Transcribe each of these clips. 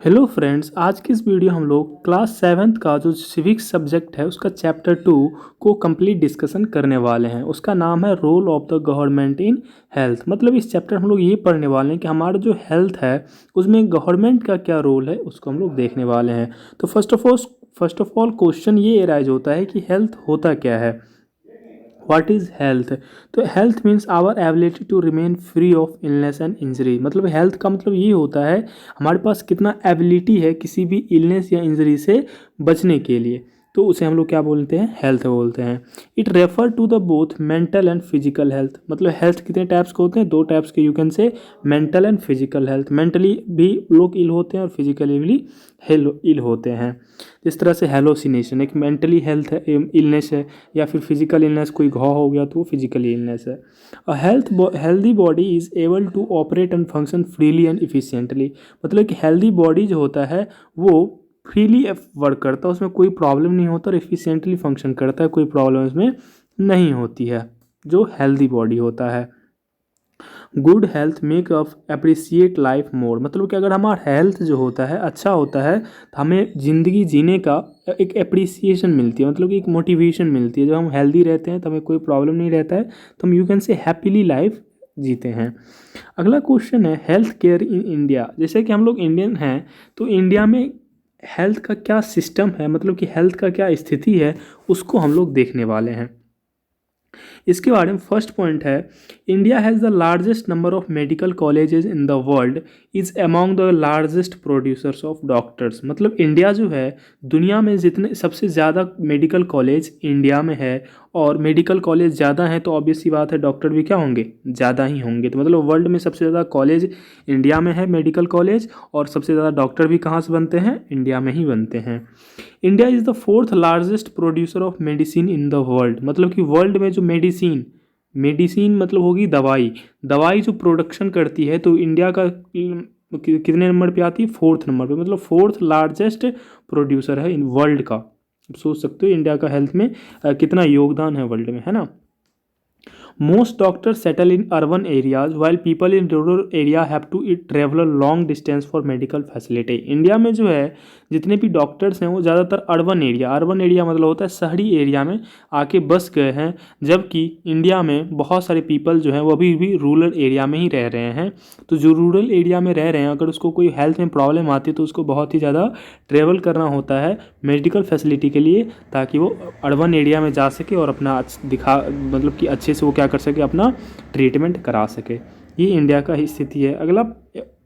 Hello friends, आज की इस वीडियो हम लोग क्लास सेवन्थ का जो सिविक्स सब्जेक्ट है उसका चैप्टर 2 को कंप्लीट डिस्कशन करने वाले हैं। उसका नाम है role of the government in health. मतलब इस चैप्टर हम लोग ये पढ़ने वाले हैं कि हमारा जो हेल्थ है उसमें गवर्नमेंट का क्या रोल है, उसको हम लोग देखने वाले हैं। तो फर्स्ट ऑफ ऑल क्वेश्चन ये एराइज होता है कि हेल्थ होता क्या है। What is health? तो health means our ability to remain free of illness and injury. मतलब हेल्थ का मतलब ये होता है हमारे पास कितना एबिलिटी है किसी भी इलनेस या इंजरी से बचने के लिए, तो उसे हम लोग क्या बोलते हैं, हेल्थ बोलते हैं। It refer to the both mental and physical health. मतलब हेल्थ कितने टाइप्स के होते हैं, दो टाइप्स के, you can say mental and physical health. Mentally भी लोग इल होते हैं और फिजिकली भी इल होते हैं। इस तरह से हेलोसिनेशन एक मेंटली हेल्थ है, इलनेस है, या फिर फिजिकल इलनेस, कोई घाव हो गया तो वो फिजिकल इलनेस है। A healthy body is able to operate and function freely and efficiently. मतलब कि हेल्दी बॉडी जो होता है वो फ्रीली वर्क करता है, उसमें कोई प्रॉब्लम नहीं होता और एफिशिएंटली फंक्शन करता है, कोई प्रॉब्लम इसमें नहीं होती है, जो हेल्दी बॉडी होता है। Good health make of appreciate life more. मतलब कि अगर हमारा हेल्थ जो होता है अच्छा होता है तो हमें ज़िंदगी जीने का एक अप्रिसिएशन मिलती है, मतलब कि एक मोटिवेशन मिलती है। जब हम हेल्दी रहते हैं तो हमें कोई प्रॉब्लम नहीं रहता है, तो हम यू कैन से हैप्पीली लाइफ जीते हैं। अगला क्वेश्चन है हेल्थ केयर इन इंडिया। जैसे कि हम लोग इंडियन हैं तो इंडिया में हेल्थ का क्या सिस्टम है, मतलब कि हेल्थ का क्या स्थिति है, उसको हम लोग देखने वाले हैं। इसके बारे में फर्स्ट पॉइंट है India has the largest number of medical colleges in the world, is among the largest producers of doctors. मतलब इंडिया जो है दुनिया में जितने सबसे ज़्यादा मेडिकल कॉलेज इंडिया में है, और मेडिकल कॉलेज ज़्यादा हैं तो ऑब्वियस सी बात है डॉक्टर भी क्या होंगे, ज़्यादा ही होंगे। तो मतलब वर्ल्ड में सबसे ज़्यादा कॉलेज इंडिया में है, मेडिकल कॉलेज, और सबसे ज़्यादा डॉक्टर भी कहाँ से बनते हैं, इंडिया में ही बनते हैं। India is the fourth largest producer of medicine in the world. मतलब कि वर्ल्ड में जो मेडिसिन मेडिसिन मतलब होगी दवाई, दवाई जो प्रोडक्शन करती है तो इंडिया का कितने नंबर पे आती है, फोर्थ नंबर पे। मतलब फोर्थ लार्जेस्ट प्रोड्यूसर है इन वर्ल्ड का। सोच सकते हो इंडिया का हेल्थ में कितना योगदान है वर्ल्ड में, है ना। Most doctors settle in urban areas while people in rural area have to travel long distance for medical facility. India में जो है जितने भी डॉक्टर्स हैं वो ज़्यादातर अर्बन एरिया मतलब होता है शहरी एरिया में आके बस गए हैं, जबकि इंडिया में बहुत सारे पीपल जो हैं वो अभी भी रूरल एरिया में ही रह रहे हैं। तो जो रूरल एरिया में रह रहे हैं अगर उसको कोई हेल्थ में प्रॉब्लम आती है तो उसको बहुत ही ज़्यादा ट्रेवल करना होता है मेडिकल फैसिलिटी के लिए, ताकि वो अर्बन एरिया में जा सके और अपना दिखा मतलब कि अच्छे से वो क्या कर सके, अपना ट्रीटमेंट करा सके। ये इंडिया का ही स्थिति है। अगला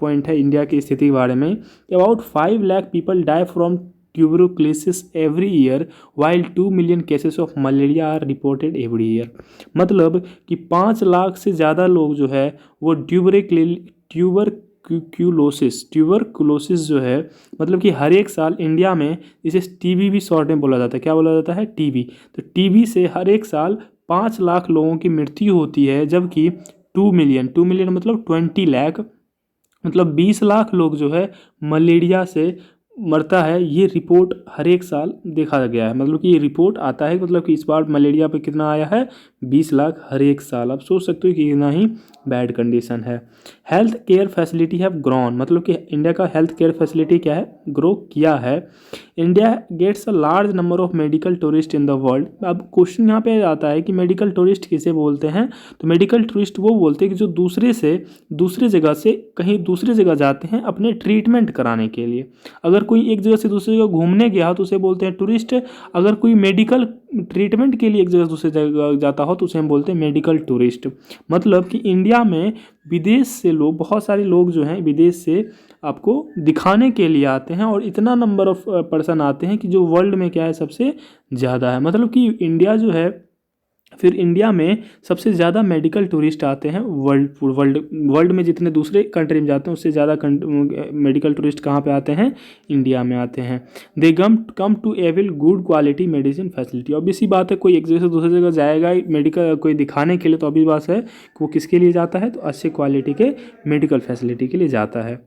पॉइंट है इंडिया की स्थिति के बारे में। About 5 lakh people die from tuberculosis every year while 2 million cases of malaria are reported every year. मतलब कि 5 लाख से ज़्यादा लोग जो है वो ट्यूबरक्लोसिस जो है, मतलब कि हर एक साल इंडिया में इसे टीबी भी शॉर्ट में बोला जाता है। क्या बोला जाता है, टीबी। तो टीबी से हर एक साल 5 लाख लोगों की मृत्यु होती है, जबकि 2 मिलियन मतलब 20 लाख मतलब 20 लाख लोग जो है मलेरिया से मरता है। ये रिपोर्ट हर एक साल देखा गया है। मतलब कि ये रिपोर्ट आता है, मतलब कि इस बार मलेरिया पे कितना आया है, 20 लाख हर एक साल। आप सोच सकते हो कि कितना ही बैड कंडीशन है। Health care facility have grown. मतलब कि इंडिया का हेल्थ केयर फैसिलिटी क्या है, ग्रो किया है। India gets a large number of medical tourist in the world. अब क्वेश्चन यहाँ पे आता है कि मेडिकल टूरिस्ट किसे बोलते हैं। तो मेडिकल टूरिस्ट वो बोलते हैं कि जो दूसरे जगह से कहीं दूसरी जगह जाते हैं अपने ट्रीटमेंट कराने के लिए। अगर कोई एक जगह से दूसरी जगह घूमने गया तो उसे बोलते हैं टूरिस्ट। अगर कोई मेडिकल ट्रीटमेंट के लिए एक जगह से दूसरी जगह जाता हो तो उसे हम बोलते हैं मेडिकल टूरिस्ट। मतलब कि इंडिया में विदेश से लोग, बहुत सारे लोग जो हैं विदेश से आपको दिखाने के लिए आते हैं, और इतना नंबर ऑफ पर्सन आते हैं कि जो वर्ल्ड में क्या है, सबसे ज़्यादा है। मतलब कि इंडिया जो है, फिर इंडिया में सबसे ज़्यादा मेडिकल टूरिस्ट आते हैं वर्ल्ड में जितने दूसरे कंट्री में जाते हैं उससे ज़्यादा मेडिकल टूरिस्ट कहाँ पे आते हैं, इंडिया में आते हैं। They come to avail good quality medicine facility. Obvious सी बात है कोई एक जगह से दूसरी जगह जाएगा ही मेडिकल कोई दिखाने के लिए, तो ऑब्वियस बात है कि वो किसके लिए जाता है, तो अच्छे क्वालिटी के मेडिकल फैसिलिटी के लिए जाता है।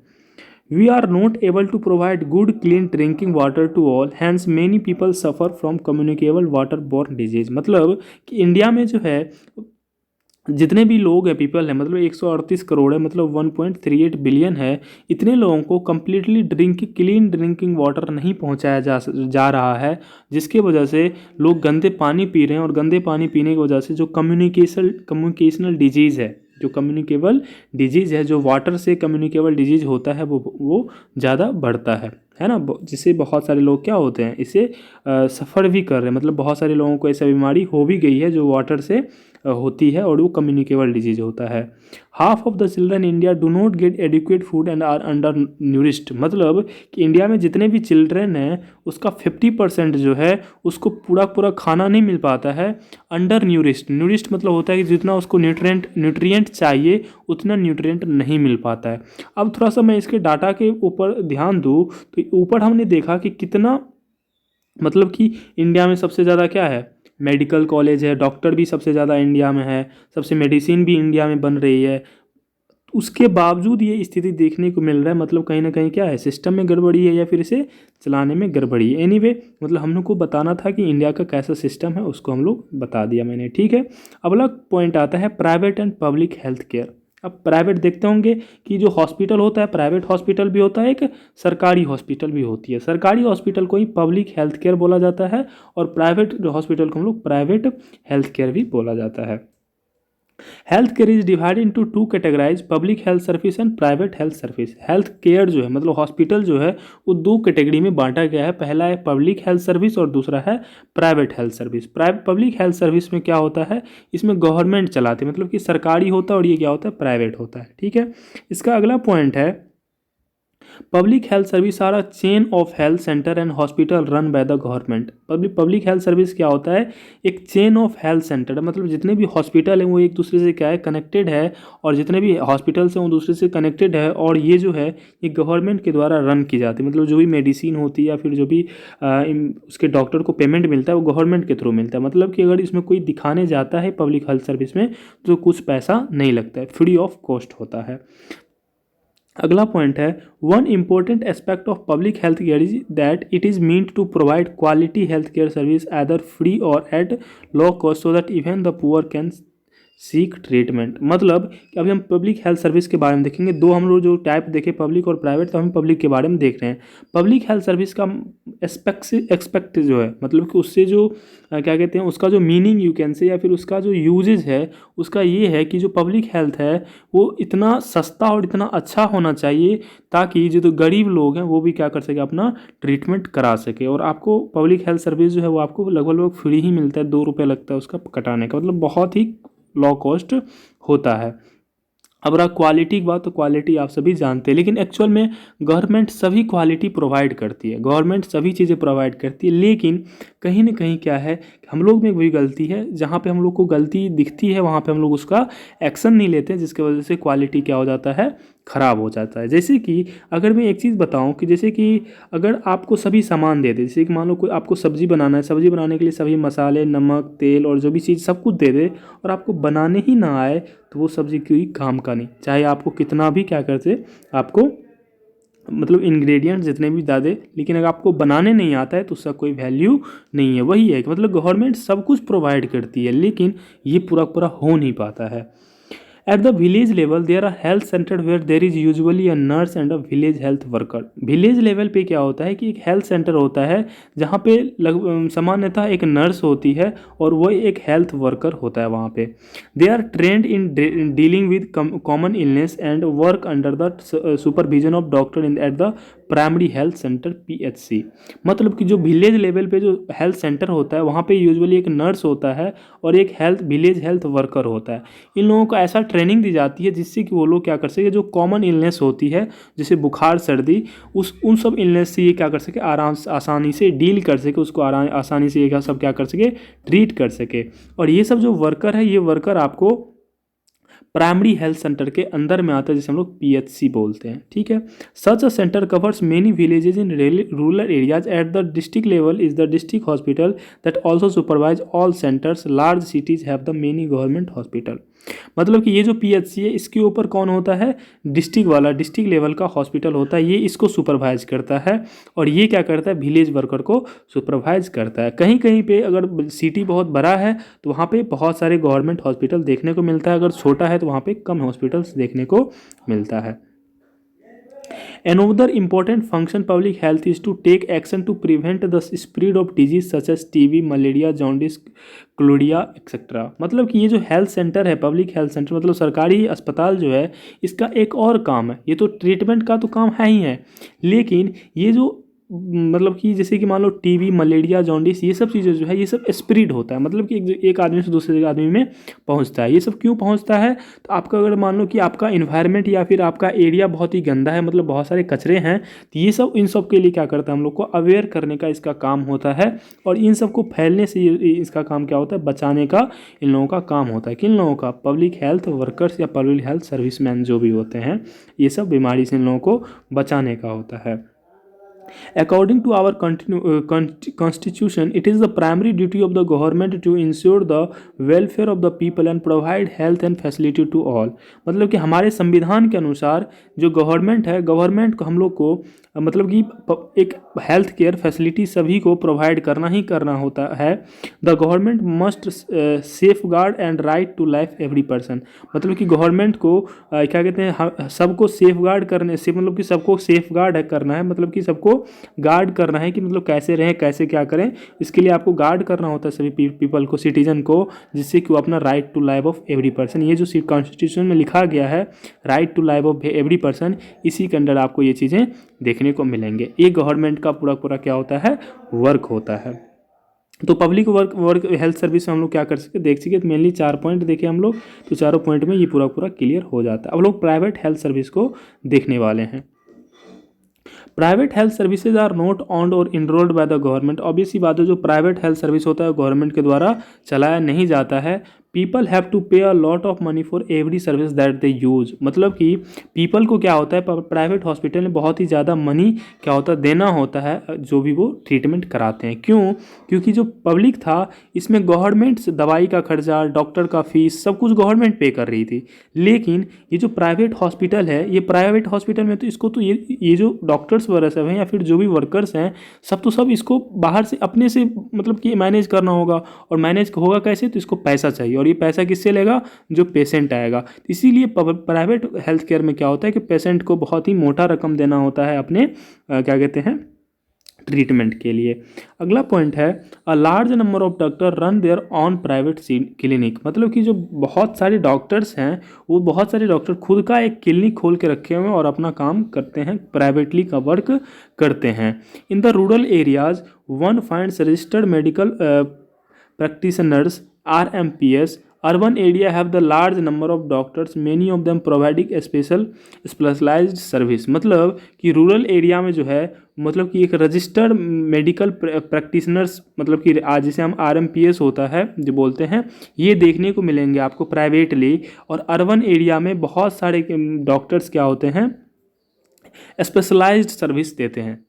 We are not able to provide good clean drinking water to all, hence many people suffer from communicable waterborne disease। मतलब कि इंडिया में जो है जितने भी लोग हैं, पीपल है, मतलब 138 करोड़ है, मतलब 1.38 बिलियन है, इतने लोगों को कम्प्लीटली क्लीन ड्रिंकिंग वाटर नहीं पहुंचाया जा रहा है, जिसके वजह से लोग गंदे पानी पी रहे हैं। और गंदे पानी पीने की वजह से जो कम्युनिकेशनल डिजीज़ है, जो कम्युनिकेबल डिजीज़ है, जो वाटर से कम्युनिकेबल डिजीज़ होता है, वो ज़्यादा बढ़ता है ना। जिससे बहुत सारे लोग क्या होते हैं, इसे सफ़र भी कर रहे हैं, मतलब बहुत सारे लोगों को ऐसा बीमारी हो भी गई है जो वाटर से होती है, और वो कम्युनिकेबल डिजीज होता है। Half of the children India do not get adequate food and are undernourished, मतलब कि इंडिया में जितने भी चिल्ड्रन हैं उसका 50% जो है उसको पूरा पूरा खाना नहीं मिल पाता है। अंडर न्यूरिश्ड मतलब होता है कि जितना उसको न्यूट्रिएंट चाहिए उतना न्यूट्रिएंट नहीं मिल पाता है। अब थोड़ा सा मैं इसके डाटा के ऊपर ध्यान दूँ तो ऊपर हमने देखा कि कितना, मतलब कि इंडिया में सबसे ज़्यादा क्या है, मेडिकल कॉलेज है, डॉक्टर भी सबसे ज़्यादा इंडिया में है, सबसे मेडिसिन भी इंडिया में बन रही है। उसके बावजूद ये स्थिति देखने को मिल रहा है, मतलब कहीं ना कहीं क्या है, सिस्टम में गड़बड़ी है या फिर इसे चलाने में गड़बड़ी है। एनीवे मतलब हम लोग को बताना था कि इंडिया का कैसा सिस्टम है, उसको हम लोग बता दिया मैंने, ठीक है। अब अगला पॉइंट आता है private and public health care. अब प्राइवेट देखते होंगे कि जो हॉस्पिटल होता है, प्राइवेट हॉस्पिटल भी होता है, एक सरकारी हॉस्पिटल भी होती है। सरकारी हॉस्पिटल को ही पब्लिक हेल्थ केयर बोला जाता है, और प्राइवेट हॉस्पिटल को हम लोग प्राइवेट हेल्थ केयर भी बोला जाता है। Health care is divided into two categorise, public health service and private health service. Health care जो है, मतलब हॉस्पिटल जो है, वो दो कैटेगरी में बांटा गया है। पहला है पब्लिक हेल्थ सर्विस और दूसरा है private health service. Public health service में क्या होता है, इसमें गवर्नमेंट चलाती है, मतलब कि सरकारी होता है, और ये क्या होता है, प्राइवेट होता है, ठीक है। इसका अगला पॉइंट है public health service are a chain of health center and hospital run by the government. Public health service क्या होता है, एक चेन ऑफ हेल्थ सेंटर, मतलब जितने भी हॉस्पिटल हैं वो एक दूसरे से क्या है, कनेक्टेड है, और जितने भी हॉस्पिटल्स हैं वो दूसरे से कनेक्टेड है, और ये जो है ये गवर्नमेंट के द्वारा रन की जाती है। मतलब जो भी मेडिसिन होती है या फिर जो भी उसके डॉक्टर को पेमेंट मिलता है वो गवर्नमेंट के थ्रू मिलता है। मतलब कि अगर इसमें कोई दिखाने जाता है पब्लिक हेल्थ सर्विस में तो कुछ पैसा नहीं लगता है, फ्री ऑफ कॉस्ट होता है। अगला पॉइंट है one important aspect of public health care is that it is meant to provide quality health care service either free or at low cost so that even the poor can seek treatment. मतलब कि अभी हम public health service के बारे में देखेंगे, दो हम लोग जो टाइप देखे पब्लिक और प्राइवेट, तो हम पब्लिक के बारे में देख रहे हैं। पब्लिक हेल्थ सर्विस का एक्सपेक्ट जो है, मतलब कि उससे जो क्या कहते हैं, उसका जो मीनिंग यू कैन से या फिर उसका जो यूजेज है उसका ये है कि जो पब्लिक हेल्थ है वो इतना सस्ता और इतना अच्छा होना चाहिए ताकि जो तो गरीब लोग हैं वो भी क्या कर सके, अपना ट्रीटमेंट करा सके। और आपको पब्लिक हेल्थ सर्विस जो है वो आपको लगभग फ्री ही मिलता है, 2 रुपये लगता है उसका कटाने का, मतलब बहुत ही लो कॉस्ट होता है। अब रहा क्वालिटी की बात, तो क्वालिटी आप सभी जानते हैं, लेकिन एक्चुअल में गवर्नमेंट सभी क्वालिटी प्रोवाइड करती है, गवर्नमेंट सभी चीज़ें प्रोवाइड करती है, लेकिन कहीं ना कहीं क्या है, हम लोग में वही गलती है, जहाँ पे हम लोग को गलती दिखती है वहाँ पे हम लोग उसका एक्शन नहीं लेते, जिसकी वजह से क्वालिटी क्या हो जाता है, ख़राब हो जाता है। जैसे कि अगर मैं एक चीज़ बताऊं कि जैसे कि अगर आपको सभी सामान दे दे, जैसे कि मान लो कोई आपको सब्ज़ी बनाना है, सब्ज़ी बनाने के लिए सभी मसाले, नमक, तेल और जो भी चीज़ सब कुछ दे दे, और आपको बनाने ही ना आए, तो वो सब्ज़ी कोई काम का नहीं, चाहे आपको कितना भी क्या करते, आपको मतलब इंग्रेडिएंट्स जितने भी डाले, लेकिन अगर आपको बनाने नहीं आता है तो उसका कोई वैल्यू नहीं है। वही है कि मतलब गवर्नमेंट सब कुछ प्रोवाइड करती है, लेकिन ये पूरा पूरा हो नहीं पाता है। At the village level, there are health center where there is usually a nurse and a village health worker. Village level पे क्या होता है कि एक health center होता है जहाँ पे सामान्यतः एक नर्स होती है और वो एक हेल्थ वर्कर होता है वहाँ पे। They are trained in dealing with common illness and work under the supervision of doctor at the primary health centre PHC। मतलब कि जो विलेज लेवल पे जो हेल्थ सेंटर होता है वहाँ पे यूजुअली एक नर्स होता है और एक विलेज हेल्थ वर्कर होता है। इन लोगों को ऐसा ट्रेनिंग दी जाती है जिससे कि वो लोग क्या कर सके, जो कॉमन इलनेस होती है जैसे बुखार, सर्दी, उन सब इलनेस से ये क्या कर सके, आसानी से डील कर सके, उसको आसानी से ये सब क्या कर सके, ट्रीट कर सके। और ये सब जो वर्कर है, ये वर्कर आपको प्राइमरी हेल्थ सेंटर के अंदर में आता है, जिसे हम लोग PHC बोलते हैं, ठीक है। Such a centre covers many villages in rural areas at the district level is the district hospital that also supervise all centres. Large cities have the many government hospital. मतलब कि ये जो पीएचसी है इसके ऊपर कौन होता है, डिस्ट्रिक्ट लेवल का हॉस्पिटल होता है, ये इसको सुपरवाइज करता है। और ये क्या करता है, विलेज वर्कर को सुपरवाइज करता है। कहीं कहीं पे अगर सिटी बहुत बड़ा है तो वहाँ पे बहुत सारे गवर्नमेंट हॉस्पिटल देखने को मिलता है, अगर छोटा है तो वहाँ पे कम हॉस्पिटल्स देखने को मिलता है। Another important function public health is to take action to prevent the spread of disease such as TB, malaria, jaundice, Claudia etcetera. मतलब कि ये जो हेल्थ सेंटर है, पब्लिक हेल्थ सेंटर मतलब सरकारी अस्पताल जो है, इसका एक और काम है। ये तो ट्रीटमेंट का तो काम है ही है, लेकिन ये जो मतलब कि जैसे कि मान लो टीबी, मलेरिया, जॉन्डिस, ये सब चीज़ें जो है ये सब स्प्रेड होता है, मतलब कि एक आदमी से दूसरे आदमी में पहुंचता है। ये सब क्यों पहुंचता है, तो आपका अगर मान लो कि आपका इन्वायरमेंट या फिर आपका एरिया बहुत ही गंदा है, मतलब बहुत सारे कचरे हैं, तो ये सब इन सब के लिए क्या करता है, हम लोग को अवेयर करने का इसका काम होता है। और इन सब को फैलने से इसका काम क्या होता है, बचाने का इन लोगों का काम होता है। किन लोगों का, पब्लिक हेल्थ वर्कर्स या पब्लिक हेल्थ सर्विसमैन जो भी होते हैं, ये सब बीमारी से इन लोगों को बचाने का होता है। According to our constitution, it is the primary duty of the government to ensure the welfare of the people and provide health and facility to all। मतलब कि हमारे संविधान के अनुसार जो गवर्नमेंट है, गवर्नमेंट को हम लोग को मतलब कि एक हेल्थ केयर फैसिलिटी सभी को प्रोवाइड करना ही करना होता है। The government must safe guard and right to life every person. मतलब कि गवर्नमेंट को क्या कहते हैं, सबको सेफ गार्ड करने से मतलब कि सबको सेफ गार्ड करना है, मतलब कि सबको गार्ड करना है कि मतलब कैसे रहें, कैसे क्या करें, इसके लिए आपको गार्ड करना होता है सभी पीपल को, सिटीजन को, जिससे कि वो अपना right to life of every person, ये जो कॉन्स्टिट्यूशन में लिखा गया है right to life of every person, इसी के अंडर आपको ये चीज़ें देखने को मिलेंगे। ये गवर्नमेंट का पूरा पूरा क्या होता है, वर्क होता है। तो पब्लिक वर्क हेल्थ सर्विस में हम लोग क्या कर सकते, देख सके, तो मेनली 4 पॉइंट देखे हम लोग, तो चारों पॉइंट में ये पूरा पूरा क्लियर हो जाता है। अब लोग प्राइवेट हेल्थ सर्विस को देखने वाले हैं। Private health services are not owned or enrolled by the government. Obviously बात है, जो प्राइवेट हेल्थ सर्विस होता है गवर्नमेंट के द्वारा चलाया नहीं जाता है। पीपल हैव टू पे अ lot of money for every service that they use. मतलब कि पीपल को क्या होता है, प्राइवेट हॉस्पिटल में बहुत ही ज़्यादा मनी क्या होता है, देना होता है जो भी वो ट्रीटमेंट कराते हैं। क्यों, क्योंकि जो पब्लिक था इसमें गवर्नमेंट दवाई का खर्चा, डॉक्टर का फीस, सब कुछ गवर्नमेंट पे कर रही थी। लेकिन ये जो प्राइवेट हॉस्पिटल है, ये प्राइवेट हॉस्पिटल में तो इसको तो ये जो डॉक्टर्स वगैरह सब हैं या फिर जो भी वर्कर्स हैं, सब इसको बाहर से अपने से मतलब कि मैनेज करना होगा। और मैनेज होगा कैसे, तो इसको पैसा चाहिए, और ये पैसा किससे लेगा, जो पेशेंट आएगा। इसीलिए प्राइवेट हेल्थ केयर में क्या होता है कि पेशेंट को बहुत ही मोटा रकम देना होता है अपने क्या कहते हैं, ट्रीटमेंट के लिए। अगला पॉइंट है, a large number of doctor run their own private clinic. मतलब कि जो बहुत सारे डॉक्टर्स हैं, वो बहुत सारे डॉक्टर खुद का एक क्लिनिक खोल के रखे हुए हैं और अपना काम करते हैं, प्राइवेटली का वर्क करते हैं। In the rural areas one finds registered medical practitioners RMPS। Urban area have the large number of doctors, many of them providing a specialized service। मतलब कि रूरल एरिया में जो है, मतलब कि एक रजिस्टर्ड मेडिकल प्रैक्टिशनर्स, मतलब कि आज जिसे हम RMPS होता है जो बोलते हैं, ये देखने को मिलेंगे आपको प्राइवेटली। और अर्बन एरिया में बहुत सारे डॉक्टर्स क्या होते हैं, स्पेशलाइज्ड सर्विस देते हैं।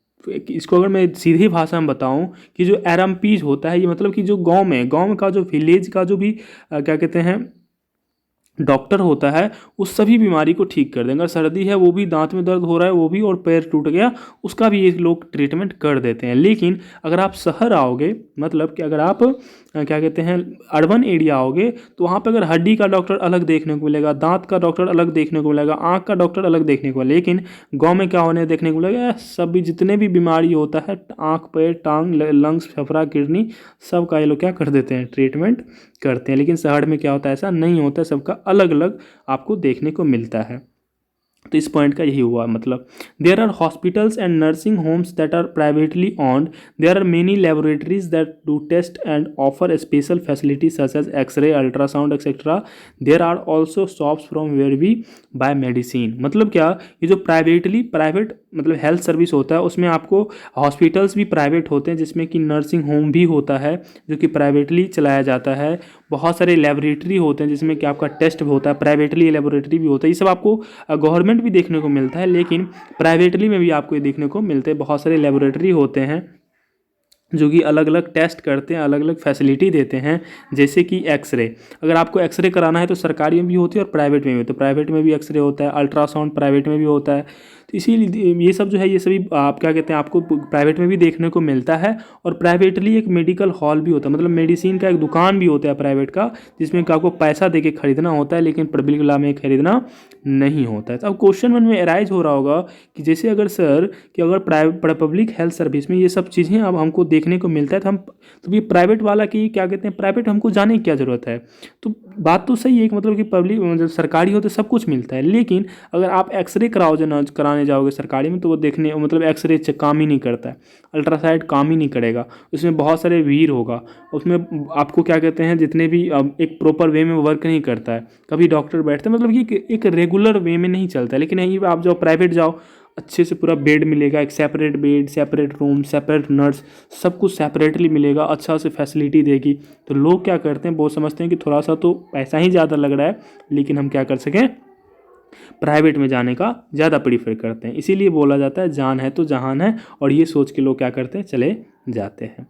इसको अगर मैं सीधी भाषा में बताऊं कि जो RMPs होता है, ये मतलब कि जो गांव का जो विलेज का जो भी क्या कहते हैं डॉक्टर होता है, उस सभी बीमारी को ठीक कर देंगे। अगर सर्दी है वो भी, दांत में दर्द हो रहा है वो भी, और पैर टूट गया उसका भी ये लोग ट्रीटमेंट कर देते हैं। लेकिन अगर आप शहर आओगे, मतलब कि अगर आप क्या कहते हैं अर्बन एरिया आओगे, तो वहाँ पे अगर हड्डी का डॉक्टर अलग देखने को मिलेगा, दांत का डॉक्टर अलग देखने को मिलेगा, आँख का डॉक्टर अलग देखने को मिलेगा। लेकिन गाँव में क्या होने देखने को मिलेगा, सब भी जितने भी बीमारी होता है, आँख, पैर, टांग, लंग्स, फेफड़ा, किडनी, सब का ये लोग क्या कर देते हैं, ट्रीटमेंट करते हैं। लेकिन शहर में क्या होता है, ऐसा नहीं होता है, सबका अलग अलग आपको देखने को मिलता है। तो इस पॉइंट का यही हुआ मतलब, there are hospitals and nursing homes that are privately owned. There are many laboratories that do test and offer special facilities such as x-ray, ultrasound etcetera. There are also shops from where we buy medicine. मतलब क्या, ये जो private मतलब health service होता है, उसमें आपको hospitals भी प्राइवेट होते हैं, जिसमें कि नर्सिंग होम भी होता है जो कि प्राइवेटली चलाया जाता है। बहुत सारे लेबोरेटरी होते हैं जिसमें कि आपका टेस्ट होता है, प्राइवेटली लेबोरेटरी भी होता है। ये सब आपको गवर्नमेंट भी देखने को मिलता है, लेकिन प्राइवेटली में भी आपको ये देखने को मिलते हैं, बहुत सारे लेबोरेटरी होते हैं। जो कि अलग अलग टेस्ट करते हैं, अलग अलग फैसिलिटी देते हैं। जैसे कि एक्सरे, अगर आपको एक्सरे कराना है तो सरकारी में भी होती है और प्राइवेट में भी होती है। प्राइवेट में भी एक्सरे होता है, अल्ट्रासाउंड प्राइवेट में भी होता है। तो इसीलिए ये सब जो है, ये सभी आप क्या कहते हैं, आपको प्राइवेट में भी देखने को मिलता है। और प्राइवेटली एक मेडिकल हॉल भी होता है, मतलब मेडिसिन का एक दुकान भी होता है प्राइवेट का, जिसमें कि आपको पैसा दे के खरीदना होता है, लेकिन पब्लिक वाला में खरीदना नहीं होता है। तो अब क्वेश्चन मन में अराइज हो रहा होगा कि जैसे अगर सर कि अगर पब्लिक हेल्थ सर्विस में ये सब चीज़ें अब हमको देखने को मिलता है, तो ये प्राइवेट वाला की क्या कहते हैं, प्राइवेट हमको जाने की क्या ज़रूरत है। तो बात तो सही है कि मतलब कि पब्लिक मतलब सरकारी हो तो सब कुछ मिलता है, लेकिन अगर आप एक्सरे कराने जाओगे सरकारी में, तो वो देखने मतलब एक्सरे काम ही नहीं करता है, अल्ट्रासाउंड काम ही नहीं करेगा, उसमें बहुत सारे भीड़ होगा, उसमें आपको क्या कहते हैं जितने भी एक प्रॉपर वे में वर्क नहीं करता है। कभी डॉक्टर बैठते हैं, मतलब कि एक रेगुलर वे में नहीं चलता है। लेकिन यहीं आप जाओ प्राइवेट जाओ, अच्छे से पूरा बेड मिलेगा, एक separate bed, separate room, separate nurse, सब कुछ सेपरेटली मिलेगा, अच्छा से फैसिलिटी देगी। तो लोग क्या करते हैं, वो समझते हैं कि थोड़ा सा तो पैसा ही ज़्यादा लग रहा है, लेकिन हम क्या कर सकें, प्राइवेट में जाने का ज़्यादा प्रीफर करते हैं। इसीलिए बोला जाता है जान है तो जहान है, और ये सोच के लोग क्या करते हैं, चले जाते हैं,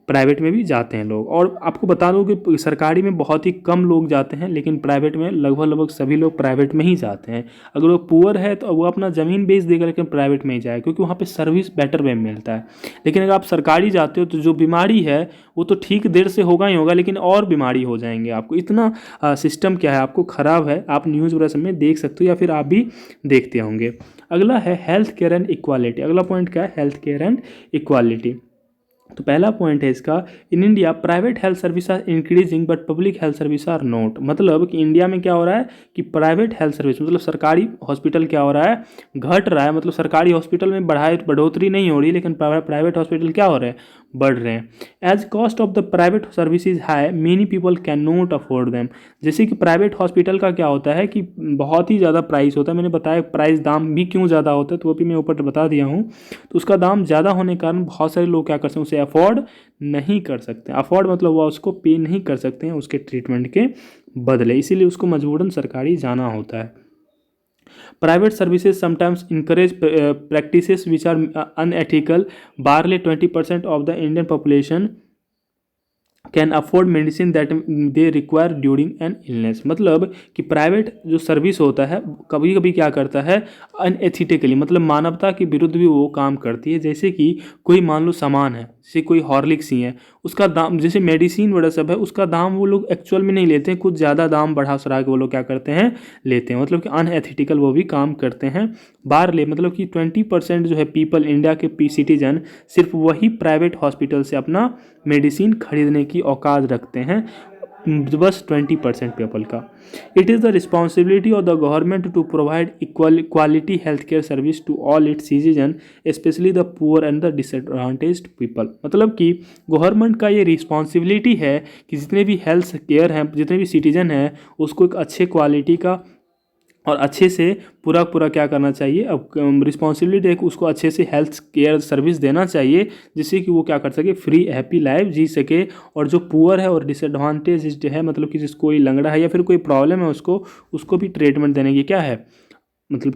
प्राइवेट में भी जाते हैं लोग। और आपको बता दूं कि सरकारी में बहुत ही कम लोग जाते हैं, लेकिन प्राइवेट में लगभग लगभग सभी लोग प्राइवेट में ही जाते हैं। अगर वो पुअर है तो वो अपना ज़मीन बेच देगा, लेकिन प्राइवेट में ही जाए, क्योंकि वहाँ पे सर्विस बेटर वे में मिलता है। लेकिन अगर आप सरकारी जाते हो तो जो बीमारी है वो तो ठीक देर से होगा ही होगा, लेकिन और बीमारी हो जाएंगे आपको। इतना सिस्टम क्या है आपको ख़राब है, आप न्यूज़ वगैरह में देख सकते हो, या फिर आप भी देखते होंगे। अगला है हेल्थ केयर एंड इक्वालिटी। अगला पॉइंट क्या है, हेल्थ केयर एंड इक्वालिटी। तो पहला पॉइंट है इसका, in India private health service are increasing but public health service are not. मतलब कि इंडिया में क्या हो रहा है कि प्राइवेट हेल्थ सर्विस मतलब सरकारी हॉस्पिटल क्या हो रहा है, घट रहा है। मतलब सरकारी हॉस्पिटल में बढ़ोतरी नहीं हो रही, लेकिन प्राइवेट हॉस्पिटल क्या हो रहे हैं, बढ़ रहे हैं। As cost of the private service is high many people can not afford them. जैसे कि प्राइवेट हॉस्पिटल का क्या होता है कि बहुत ही ज़्यादा प्राइस होता है, मैंने बताया प्राइस दाम भी क्यों ज़्यादा होता है, तो वो भी मैं ऊपर बता दिया हूँ। तो उसका दाम ज़्यादा होने के कारण बहुत सारे लोग क्या कर सकते हैं, उसे अफोर्ड नहीं कर सकते। अफोर्ड मतलब वह उसको पे नहीं कर सकते हैं उसके ट्रीटमेंट के बदले, इसीलिए उसको मजबूरन सरकारी जाना होता है। Private services sometimes encourage practices which are unethical. Barely 20% of the Indian population can afford medicine that they require during an illness. मतलब कि प्राइवेट जो सर्विस होता है कभी कभी क्या करता है, अनएथिकली मतलब मानवता के विरुद्ध भी वो काम करती है। जैसे कि कोई मान लो सामान है, जैसे कोई हॉर्लिक्स ही है, उसका दाम जैसे मेडिसिन वगैरह सब है, उसका दाम वो लोग एक्चुअल में नहीं लेते हैं, कुछ ज़्यादा दाम बढ़ा चढ़ा के वो लोग क्या करते हैं, लेते हैं। मतलब कि अनएथिकल वो भी काम करते हैं। बार मतलब कि 20% जो है पीपल इंडिया के सिटीजन सिर्फ वही प्राइवेट हॉस्पिटल से अपना मेडिसिन खरीदने की औकात रखते हैं, बस 20% पीपल का। It is the responsibility of the government to provide quality health care service to all its citizen specially the poor and the disadvantaged people. मतलब कि गवर्नमेंट का ये रिस्पॉन्सिबिलिटी है कि जितने भी हेल्थ केयर हैं, जितने भी सिटीजन हैं, उसको एक अच्छे क्वालिटी का और अच्छे से पूरा क्या करना चाहिए, अब रिस्पॉन्सिबिलिटी है कि उसको अच्छे से हेल्थ केयर सर्विस देना चाहिए, जिससे कि वो क्या कर सके, फ्री हैप्पी लाइफ जी सके। और जो पुअर है और डिसएडवांटेज है, मतलब कि जिसको कोई लंगड़ा है या फिर कोई प्रॉब्लम है, उसको भी ट्रीटमेंट देने की क्या है, मतलब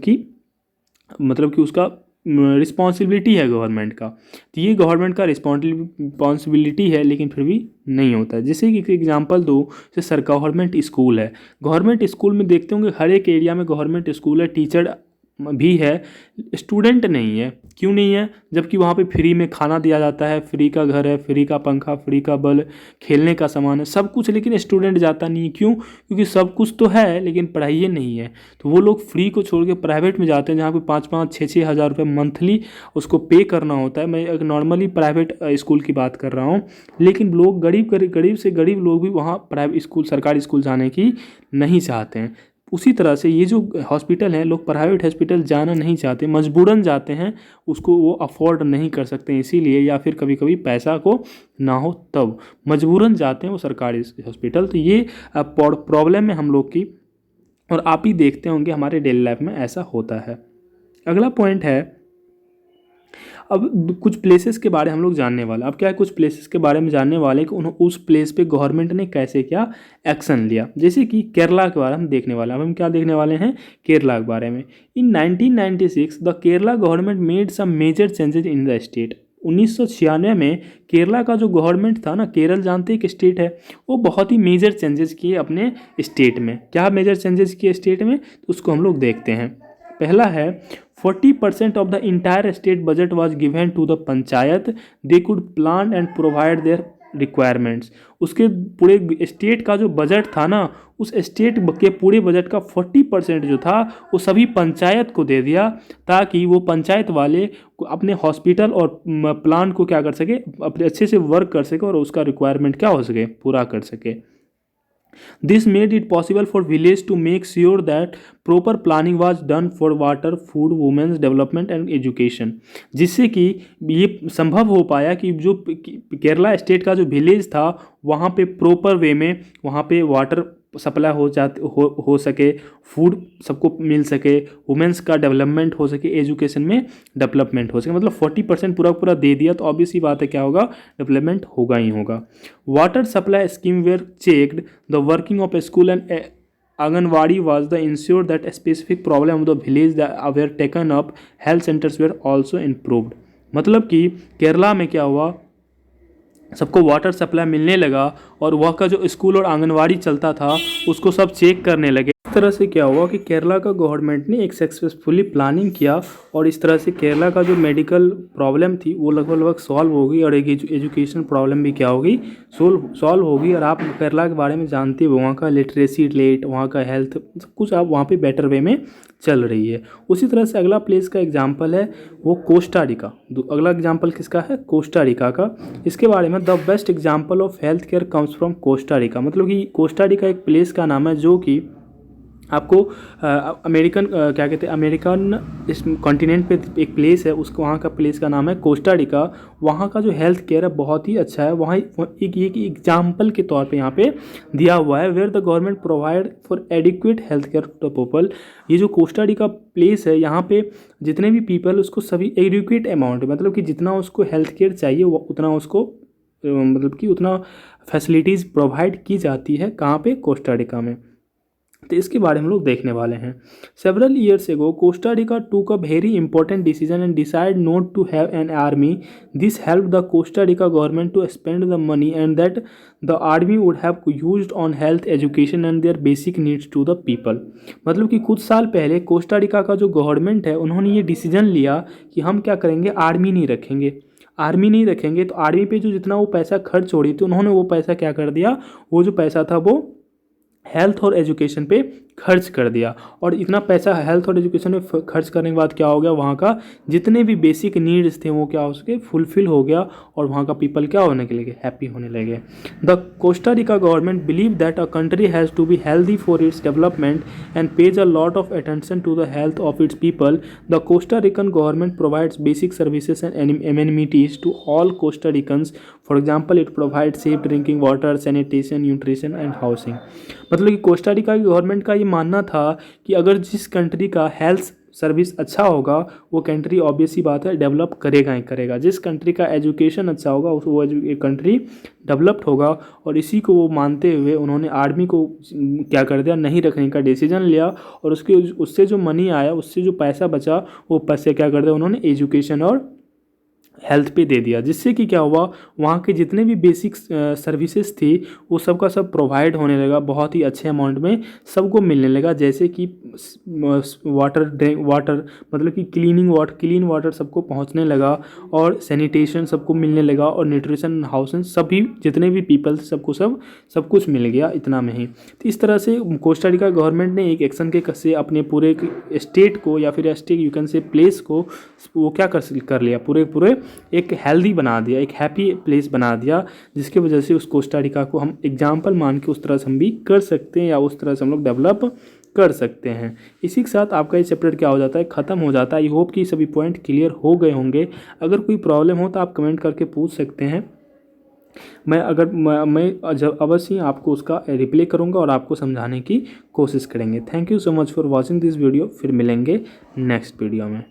कि उसका रिस्पॉन्सिबिलिटी है गवर्नमेंट का। तो ये गवर्नमेंट का रिस्पॉन्सिबिलिटी है, लेकिन फिर भी नहीं होता है। जैसे कि एग्जांपल दो, जैसे गवर्नमेंट स्कूल है, गवर्नमेंट स्कूल में देखते होंगे हर एक एरिया में गवर्नमेंट स्कूल है, टीचर भी है, स्टूडेंट नहीं है। क्यों नहीं है, जबकि वहाँ पे फ्री में खाना दिया जाता है, फ्री का घर है, फ्री का पंखा, फ्री का बल्ब, खेलने का सामान है, सब कुछ, लेकिन स्टूडेंट जाता नहीं है। क्यों, क्योंकि सब कुछ तो है लेकिन पढ़ाई नहीं है। तो वो लोग फ्री को छोड़ के प्राइवेट में जाते हैं, जहाँ पे 5-5, 6-6 हज़ार रुपये मंथली उसको पे करना होता है। मैं एक नॉर्मली प्राइवेट स्कूल की बात कर रहा हूँ, लेकिन लोग गरीब से गरीब लोग भी वहाँ प्राइवेट स्कूल, सरकारी स्कूल जाने की नहीं चाहते हैं। उसी तरह से ये जो हॉस्पिटल है, लोग प्राइवेट हॉस्पिटल जाना नहीं चाहते, मजबूरन जाते हैं, उसको वो अफोर्ड नहीं कर सकते इसीलिए, या फिर कभी कभी पैसा को ना हो तब मजबूरन जाते हैं वो सरकारी हॉस्पिटल। तो ये प्रॉब्लम है हम लोग की, और आप ही देखते होंगे हमारे डेली लाइफ में ऐसा होता है। अगला पॉइंट है, अब कुछ प्लेसेस के बारे में हम लोग जानने वाले। अब क्या है, कुछ प्लेसेस के बारे में जानने वाले कि उस प्लेस पे गवर्नमेंट ने कैसे क्या एक्शन लिया। जैसे कि केरला के बारे में देखने वाले, अब हम क्या देखने वाले हैं, केरला के बारे में। In 1996 the Kerala government made some major changes in the state. 1996 में केरला का जो गवर्नमेंट था ना, केरल जानते एक स्टेट है, वो बहुत ही मेजर चेंजेस किए अपने स्टेट में। क्या मेजर चेंजेस किए स्टेट में, तो उसको हम लोग देखते हैं। पहला है 40% of the entire state budget was given to the panchayat, they could plan and provide their requirements. उसके पूरे स्टेट का जो बजट था ना, उस स्टेट के पूरे बजट का 40% जो था वो सभी पंचायत को दे दिया, ताकि वो पंचायत वाले अपने हॉस्पिटल और प्लान को क्या कर सके, अपने अच्छे से वर्क कर सके और उसका रिक्वायरमेंट क्या हो सके, पूरा कर सके। This made it possible for village to make sure that proper planning was done for water, food, women's development and education। जिससे कि ये संभव हो पाया कि जो केरला स्टेट का जो विलेज था वहाँ पे प्रॉपर वे में वहाँ पे वाटर सप्लाई हो सके, फूड सबको मिल सके, वुमेंस का डेवलपमेंट हो सके, एजुकेशन में डेवलपमेंट हो सके। मतलब 40% पूरा पूरा दे दिया तो ऑब्वियस ही बात है क्या होगा, डेवलपमेंट होगा ही होगा। Water supply scheme were checked the working of school and anganwadi was the ensure that a specific problem of the village that were taken up, health centers were also improved। मतलब कि केरला में क्या हुआ, सबको वाटर सप्लाई मिलने लगा और वह का जो स्कूल और आंगनवाड़ी चलता था उसको सब चेक करने लगे। इस तरह से क्या हुआ कि केरला का गवर्नमेंट ने एक सक्सेसफुली प्लानिंग किया और इस तरह से केरला का जो मेडिकल प्रॉब्लम थी वो लगभग सॉल्व हो गई और एक एजुकेशन प्रॉब्लम भी क्या होगी, सॉल्व होगी। और आप केरला के बारे में जानते हो, वहाँ का लिटरेसी रेट, वहाँ का हेल्थ, सब कुछ आप वहाँ पे बेटर वे में चल रही है। उसी तरह से अगला प्लेस का एग्जाम्पल है वो कोस्टा रिका। अगला एग्जाम्पल किसका है, कोस्टा रिका का। इसके बारे में the best example of health care comes from Costa Rica. मतलब कि कोस्टा रिका एक प्लेस का नाम है जो कि आपको अमेरिकन क्या कहते हैं, अमेरिकन इस कॉन्टिनेंट पे एक प्लेस है, उसको वहाँ का प्लेस का नाम है कोस्टा रिका। वहाँ का जो हेल्थ केयर है बहुत ही अच्छा है। वहाँ एक एग्जाम्पल के तौर पे यहाँ पे दिया हुआ है, where the government provide for adequate health care to the people. ये जो कोस्टा रिका प्लेस है, यहाँ पे जितने भी पीपल उसको सभी एडिक्वेट अमाउंट, मतलब कि जितना उसको हेल्थ केयर चाहिए वो उतना उसको मतलब कि उतना फैसिलिटीज़ प्रोवाइड की जाती है। कहाँ पे, कोस्टा रिका में। तो इसके बारे में हम लोग देखने वाले हैं। Several years ago Costa Rica took a very important decision and decide not to have an army. This help the Costa Rica government to spend the money and that the army would have used on health, education and their basic needs to the people. मतलब कि कुछ साल पहले Costa Rica का जो government है उन्होंने ये डिसीजन लिया कि हम क्या करेंगे, आर्मी नहीं रखेंगे। आर्मी नहीं रखेंगे तो आर्मी पे जो जितना वो पैसा खर्च हो रही थी, उन्होंने वो पैसा क्या कर दिया, वो जो पैसा था वो हेल्थ और एजुकेशन पे खर्च कर दिया। और इतना पैसा हेल्थ और एजुकेशन में खर्च करने के बाद क्या हो गया, वहाँ का जितने भी बेसिक नीड्स थे वो क्या हो सके, फुलफिल हो गया और वहाँ का पीपल क्या होने के लगे, हैप्पी होने लगे। The Costa Rica government believe that a country has to be healthy for its development and pays a lot of attention to the health of its people. The Costa Rican government provides basic services and amenities to all Costa Ricans. For example it provide safe drinking water, sanitation, nutrition and housing. मतलब कि Costa Rica की government का ये मानना था कि अगर जिस कंट्री का हेल्थ सर्विस अच्छा होगा वो कंट्री ऑब्वियस ही बात है डेवलप करेगा ही करेगा। जिस कंट्री का एजुकेशन अच्छा होगा वो कंट्री डेवलप्ड होगा। और इसी को वो मानते हुए उन्होंने आर्मी को क्या कर दिया, नहीं रखने का डिसीजन लिया। और उससे जो मनी आया, उससे जो पैसा बचा, वो पैसे क्या कर दिया उन्होंने, एजुकेशन और हेल्थ पे दे दिया। जिससे कि क्या हुआ, वहाँ के जितने भी बेसिक सर्विसेज थी वो सब का सब प्रोवाइड होने लगा, बहुत ही अच्छे अमाउंट में सबको मिलने लगा। जैसे कि वाटर मतलब कि क्लीन वाटर सबको पहुँचने लगा और सैनिटेशन सबको मिलने लगा और न्यूट्रिशन, हाउसिंग, सभी जितने भी पीपल सबको सब कुछ मिल गया इतना में ही। तो इस तरह से कोस्टा रिका गवर्नमेंट ने एक एक्शन के से अपने पूरे स्टेट को या फिर स्टेट यू कैन से प्लेस को वो क्या कर लिया, पूरे एक हेल्दी बना दिया, एक हैप्पी प्लेस बना दिया। जिसकी वजह से उस कोस्टा रिका को हम एग्जाम्पल मान के उस तरह से हम भी कर सकते हैं या उस तरह से हम लोग डेवलप कर सकते हैं। इसी के साथ आपका ये चैप्टर क्या हो जाता है, ख़त्म हो जाता है। आई होप कि सभी पॉइंट क्लियर हो गए होंगे। अगर कोई प्रॉब्लम हो तो आप कमेंट करके पूछ सकते हैं। मैं जब अवश्य आपको उसका रिप्लाई करूंगा और आपको समझाने की कोशिश करेंगे। Thank you so much for watching this video. फिर मिलेंगे नेक्स्ट वीडियो में।